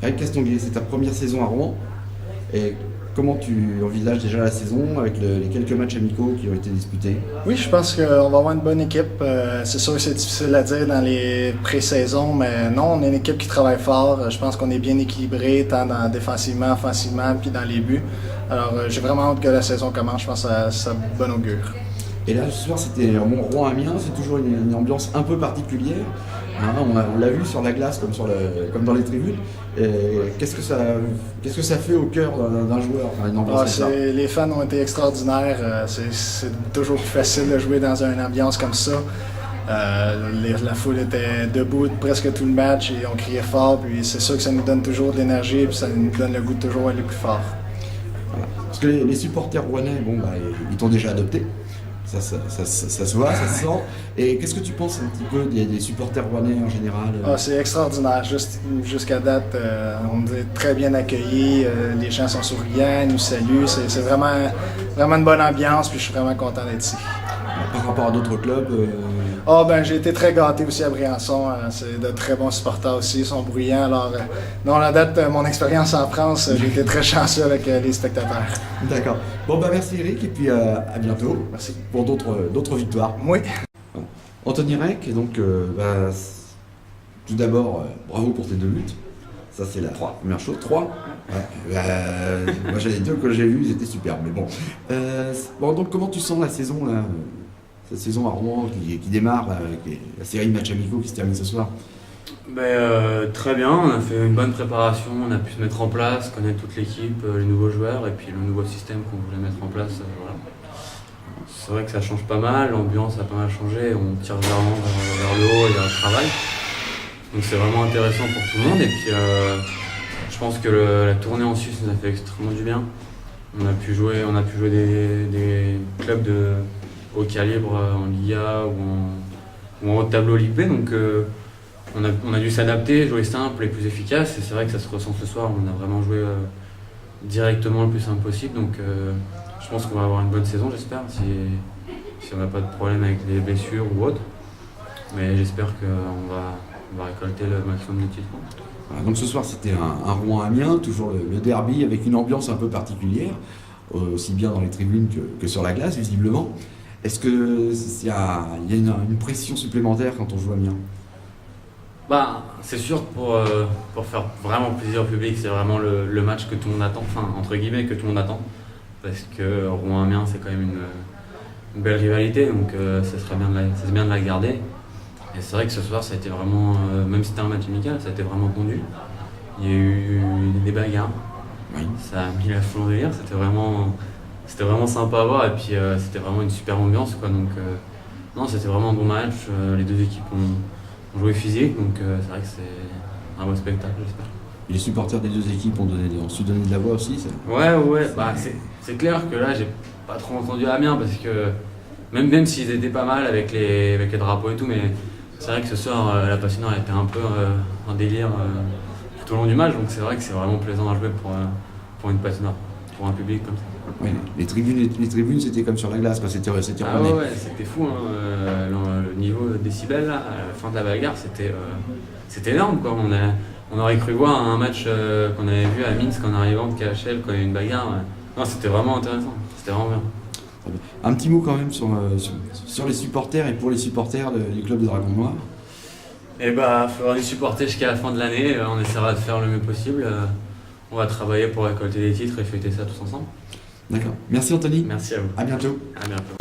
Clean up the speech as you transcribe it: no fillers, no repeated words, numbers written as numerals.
Eric Castonguay, c'est ta première saison à Rouen. Et comment tu envisages déjà la saison avec les quelques matchs amicaux qui ont été disputés? Oui, je pense qu'on va avoir une bonne équipe. C'est sûr que c'est difficile à dire dans les pré-saisons, mais non, on est une équipe qui travaille fort. Je pense qu'on est bien équilibré, tant défensivement, offensivement, puis dans les buts. Alors, j'ai vraiment hâte que la saison commence. Je pense que ça bonne augure. Et là, ce soir, c'était Rouen-Amiens, c'est toujours une ambiance un peu particulière. Hein, on l'a vu sur la glace comme dans les tribunes. Qu'est-ce que ça fait au cœur d'un joueur, enfin, une ambiance comme ça? Les fans ont été extraordinaires. C'est toujours plus facile de jouer dans une ambiance comme ça. La foule était debout presque tout le match et on criait fort. Puis c'est sûr que ça nous donne toujours de l'énergie et ça nous donne le goût de toujours aller plus fort. Voilà. Parce que les supporters rouennais, ils t'ont déjà adopté. Ça se voit, ça se sent. Et qu'est-ce que tu penses un petit peu des supporters rouennais en général? C'est extraordinaire. Jusqu'à date, on nous est très bien accueillis. Les gens sont souriants, ils nous saluent. C'est vraiment une bonne ambiance. Puis je suis vraiment content d'être ici. Par rapport à d'autres clubs? J'ai été très gâté aussi à Briançon. C'est de très bons supporters aussi. Ils sont bruyants. Alors, non, à date, mon expérience en France, j'ai été très chanceux avec les spectateurs. D'accord. Merci Eric et puis à bientôt. Merci. Pour d'autres victoires. Oui. Anthony Reck, donc tout d'abord, bravo pour tes 2 buts. Ça c'est la première chose. 3. Ouais. Moi j'ai les 2 que j'ai vus, ils étaient superbes. Mais bon. Donc comment tu sens la saison là? Cette saison à Rouen qui démarre là, avec la série de matchs amicaux qui se termine ce soir? Très bien, on a fait une bonne préparation, on a pu se mettre en place, connaître toute l'équipe, les nouveaux joueurs et puis le nouveau système qu'on voulait mettre en place. Voilà. C'est vrai que ça change pas mal, l'ambiance a pas mal changé, on tire vraiment vers le haut et vers le travail. Donc c'est vraiment intéressant pour tout le monde et puis je pense que la tournée en Suisse nous a fait extrêmement du bien. On a pu jouer des clubs de haut calibre en Liga ou en haut de tableau Ligue B, donc on a dû s'adapter, jouer simple et plus efficace, et c'est vrai que ça se ressent ce soir. On a vraiment joué directement le plus simple possible, donc je pense qu'on va avoir une bonne saison, j'espère, si on n'a pas de problème avec les blessures ou autre. Mais j'espère qu'on va récolter le maximum de titres. Voilà, donc ce soir c'était un Rouen-Amiens, toujours le derby avec une ambiance un peu particulière, aussi bien dans les tribunes que sur la glace visiblement. Est-ce qu'il y a une pression supplémentaire quand on joue Amiens? C'est sûr, pour faire vraiment plaisir au public, c'est vraiment le match que tout le monde attend, enfin entre guillemets que tout le monde attend, parce que Rouen-Amiens c'est quand même une belle rivalité, donc c'est bien de la garder. Et c'est vrai que ce soir ça a été vraiment, même si c'était un match amical, ça a été vraiment tendu. Il y a eu des bagarres, oui. Ça a mis la foule en délire, c'était vraiment sympa à voir et puis c'était vraiment une super ambiance quoi, donc non, c'était vraiment un bon match, les deux équipes ont joué physique, donc c'est vrai que c'est un beau spectacle, j'espère. Et les supporters des 2 équipes ont su donner de la voix aussi, ça? Ouais, c'est clair que là j'ai pas trop entendu Amiens parce que même s'ils étaient pas mal avec les drapeaux et tout, mais c'est vrai que ce soir la patinoire était un peu en délire tout au long du match, donc c'est vrai que c'est vraiment plaisant à jouer pour une patinoire, pour un public comme ça. Oui, les tribunes c'était comme sur la glace, quoi. C'était ouais, c'était fou, hein. Le niveau décibel là, à la fin de la bagarre, c'était énorme quoi. On aurait cru voir un match qu'on avait vu à Minsk en arrivant de KHL quand il y a eu une bagarre. Non, c'était vraiment intéressant, c'était vraiment bien. Un petit mot quand même sur les supporters et pour les supporters du club de Dragons Noirs. Il faudra les supporter jusqu'à la fin de l'année, on essaiera de faire le mieux possible. On va travailler pour récolter des titres et fêter ça tous ensemble. D'accord. Merci Anthony. Merci à vous. À bientôt. À bientôt.